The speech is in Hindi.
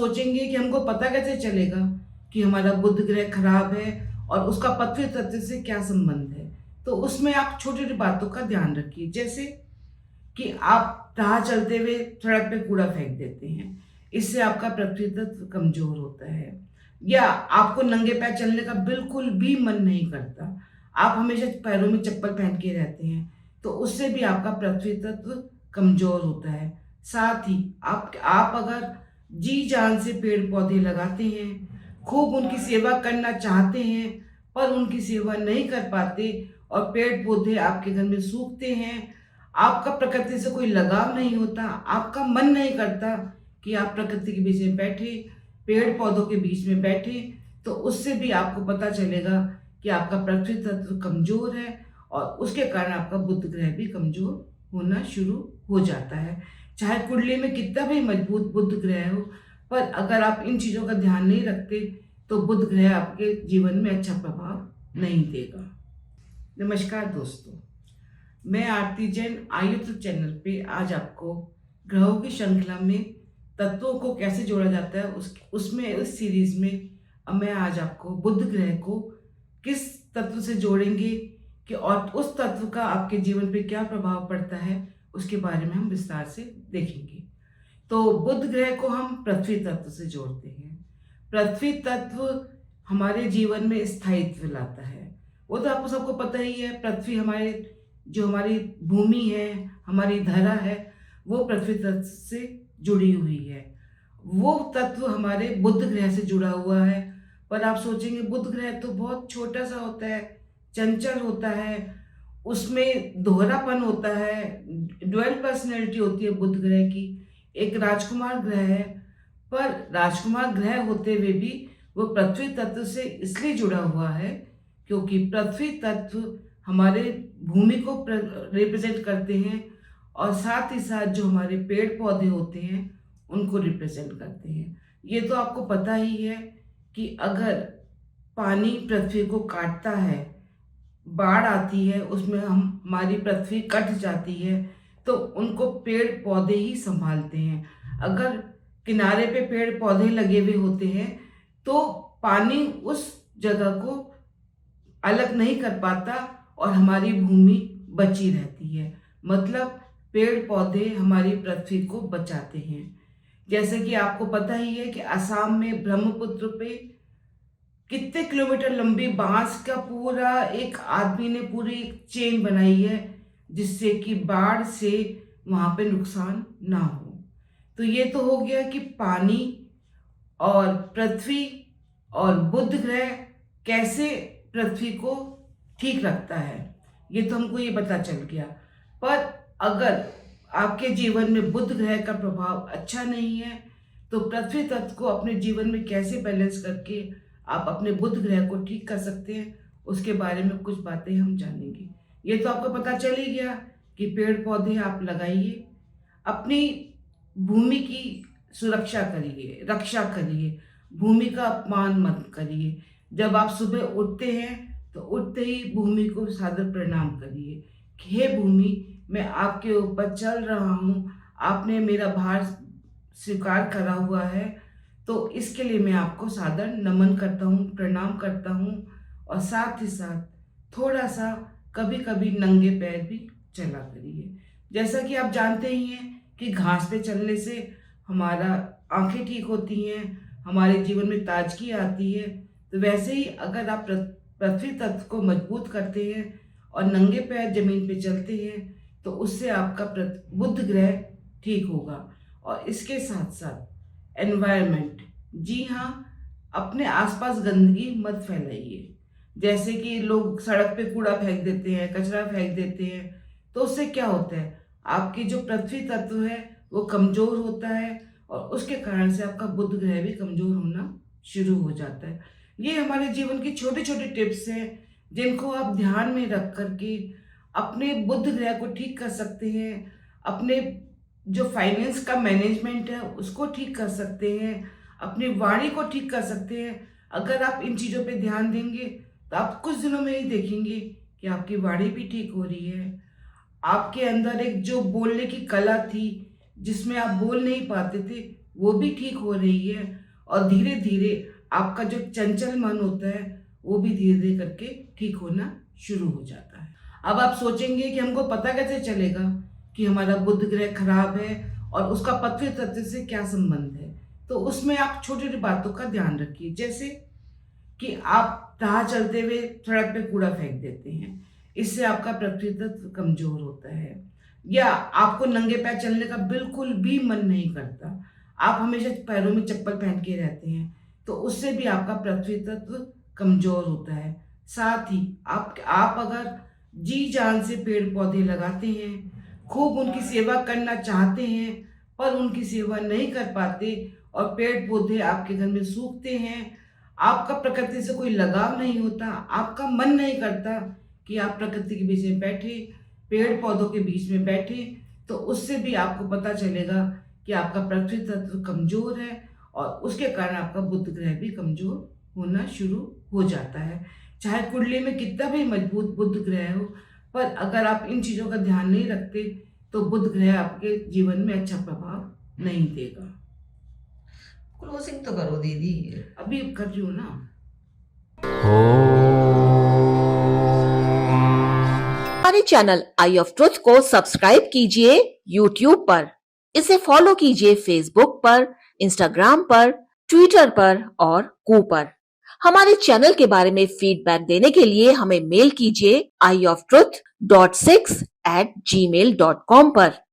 सोचेंगे कि हमको पता कैसे चलेगा कि हमारा बुध ग्रह खराब है और उसका पृथ्वी तत्व से क्या संबंध है। तो उसमें आप छोटी छोटी बातों का ध्यान रखिए, जैसे कि आप राह चलते हुए सड़क पे कूड़ा फेंक देते हैं, इससे आपका पृथ्वी तत्व कमजोर होता है। या आपको नंगे पैर चलने का बिल्कुल भी मन नहीं करता, आप हमेशा पैरों में चप्पल पहन के रहते हैं, तो उससे भी आपका पृथ्वी तत्व कमजोर होता है। साथ ही आप अगर जी जान से पेड़ पौधे लगाते हैं, खूब उनकी सेवा करना चाहते हैं, पर उनकी सेवा नहीं कर पाते और पेड़ पौधे आपके घर में सूखते हैं, आपका प्रकृति से कोई लगाव नहीं होता, आपका मन नहीं करता कि आप प्रकृति के बीच में बैठे, पेड़ पौधों के बीच में बैठे, तो उससे भी आपको पता चलेगा कि आपका पृथ्वी तत्व कमजोर है और उसके कारण आपका बुध ग्रह भी कमजोर होना शुरू हो जाता है। चाहे कुंडली में कितना भी मजबूत बुध ग्रह हो, पर अगर आप इन चीज़ों का ध्यान नहीं रखते तो बुध ग्रह आपके जीवन में अच्छा प्रभाव नहीं देगा। नमस्कार दोस्तों, मैं आरती जैन आयुर्वेद चैनल पे आज आपको ग्रहों की श्रृंखला में तत्वों को कैसे जोड़ा जाता है उसमें उस सीरीज में अब मैं आज आपको बुध ग्रह को किस तत्व से जोड़ेंगे कि और उस तत्व का आपके जीवन पे क्या प्रभाव पड़ता है उसके बारे में हम विस्तार से देखेंगे। तो बुध ग्रह को हम पृथ्वी तत्व से जोड़ते हैं। पृथ्वी तत्व हमारे जीवन में स्थायित्व लाता है। वो तो आपको सबको पता ही है, पृथ्वी हमारी भूमि है, हमारी धरा है, वो पृथ्वी तत्व से जुड़ी हुई है। वो तत्व हमारे बुध ग्रह से जुड़ा हुआ है। पर आप सोचेंगे बुध ग्रह तो बहुत छोटा सा होता है, चंचल होता है, उसमें दोहरापन होता है, ड्वेल पर्सनैलिटी होती है बुध ग्रह की, एक राजकुमार ग्रह है। पर राजकुमार ग्रह होते हुए भी वो पृथ्वी तत्व से इसलिए जुड़ा हुआ है क्योंकि पृथ्वी तत्व हमारे भूमि को रिप्रेजेंट करते हैं और साथ ही साथ जो हमारे पेड़ पौधे होते हैं उनको रिप्रेजेंट करते हैं। ये तो आपको पता ही है कि अगर पानी पृथ्वी को काटता है, बाढ़ आती है, उसमें हमारी पृथ्वी कट जाती है, तो उनको पेड़ पौधे ही संभालते हैं। अगर किनारे पे पेड़ पौधे लगे हुए होते हैं तो पानी उस जगह को अलग नहीं कर पाता और हमारी भूमि बची रहती है। मतलब पेड़ पौधे हमारी पृथ्वी को बचाते हैं। जैसे कि आपको पता ही है कि असम में ब्रह्मपुत्र पे कितने किलोमीटर लंबी बांस का पूरा एक आदमी ने पूरी चेन बनाई है जिससे कि बाढ़ से वहां पे नुकसान ना हो। तो ये तो हो गया कि पानी और पृथ्वी और बुध ग्रह कैसे पृथ्वी को ठीक रखता है, ये तो हमको ये पता चल गया। पर अगर आपके जीवन में बुध ग्रह का प्रभाव अच्छा नहीं है तो पृथ्वी तत्व को अपने जीवन में कैसे बैलेंस करके आप अपने बुध ग्रह को ठीक कर सकते हैं उसके बारे में कुछ बातें हम जानेंगे। ये तो आपको पता चल ही गया कि पेड़ पौधे आप लगाइए, अपनी भूमि की सुरक्षा करिए, रक्षा करिए, भूमि का अपमान मत करिए। जब आप सुबह उठते हैं तो उठते ही भूमि को सादर प्रणाम करिए कि हे भूमि, मैं आपके ऊपर चल रहा हूँ, आपने मेरा भार स्वीकार करा हुआ है, तो इसके लिए मैं आपको सादर नमन करता हूँ, प्रणाम करता हूँ। और साथ ही साथ थोड़ा सा कभी कभी नंगे पैर भी चला करिए। जैसा कि आप जानते ही हैं कि घास पे चलने से हमारा आंखें ठीक होती हैं, हमारे जीवन में ताजगी आती है। तो वैसे ही अगर आप पृथ्वी तत्व को मजबूत करते हैं और नंगे पैर जमीन पे चलते हैं तो उससे आपका बुध ग्रह ठीक होगा। और इसके साथ साथ एनवायरनमेंट, जी हाँ, अपने आसपास गंदगी मत फैलाइए। जैसे कि लोग सड़क पे कूड़ा फेंक देते हैं, कचरा फेंक देते हैं, तो उससे क्या होता है, आपकी जो पृथ्वी तत्व है वो कमजोर होता है और उसके कारण से आपका बुध ग्रह भी कमजोर होना शुरू हो जाता है। ये हमारे जीवन की छोटी छोटी टिप्स हैं जिनको आप ध्यान में रख करके अपने बुध ग्रह को ठीक कर सकते हैं, अपने जो फाइनेंस का मैनेजमेंट है उसको ठीक कर सकते हैं, अपनी वाणी को ठीक कर सकते हैं। अगर आप इन चीज़ों पे ध्यान देंगे तो आप कुछ दिनों में ही देखेंगे कि आपकी वाणी भी ठीक हो रही है। आपके अंदर एक जो बोलने की कला थी जिसमें आप बोल नहीं पाते थे वो भी ठीक हो रही है और धीरे धीरे आपका जो चंचल मन होता है वो भी धीरे धीरे करके ठीक होना शुरू हो जाता है। अब आप सोचेंगे कि हमको पता कैसे चलेगा कि हमारा बुध ग्रह खराब है और उसका पृथ्वी तत्व से क्या संबंध है। तो उसमें आप छोटी छोटी बातों का ध्यान रखिए, जैसे कि आप राह चलते हुए सड़क पे कूड़ा फेंक देते हैं, इससे आपका पृथ्वी तत्व कमजोर होता है। या आपको नंगे पैर चलने का बिल्कुल भी मन नहीं करता, आप हमेशा पैरों में चप्पल पहन के रहते हैं, तो उससे भी आपका पृथ्वी तत्व कमजोर होता है। साथ ही आप अगर जी जान से पेड़ पौधे लगाते हैं, खूब उनकी सेवा करना चाहते हैं, पर उनकी सेवा नहीं कर पाते और पेड़ पौधे आपके घर में सूखते हैं, आपका प्रकृति से कोई लगाव नहीं होता, आपका मन नहीं करता कि आप प्रकृति के बीच में बैठे, पेड़ पौधों के बीच में बैठे, तो उससे भी आपको पता चलेगा कि आपका पृथ्वी तत्व कमजोर है और उसके कारण आपका बुध ग्रह भी कमजोर होना शुरू हो जाता है। चाहे कुंडली में कितना भी मजबूत बुध ग्रह हो, पर अगर आप इन चीजों का ध्यान नहीं रखते तो बुध ग्रह आपके जीवन में अच्छा प्रभाव नहीं देगा। क्लोजिंग तो करो दीदी। अभी कर रही हूँ ना। हमारे चैनल आई ऑफ ट्रुथ को सब्सक्राइब कीजिए YouTube पर, इसे फॉलो कीजिए Facebook पर, Instagram पर, Twitter पर और कू पर। हमारे चैनल के बारे में फीडबैक देने के लिए हमें मेल कीजिए ioftruth.6@gmail.com पर।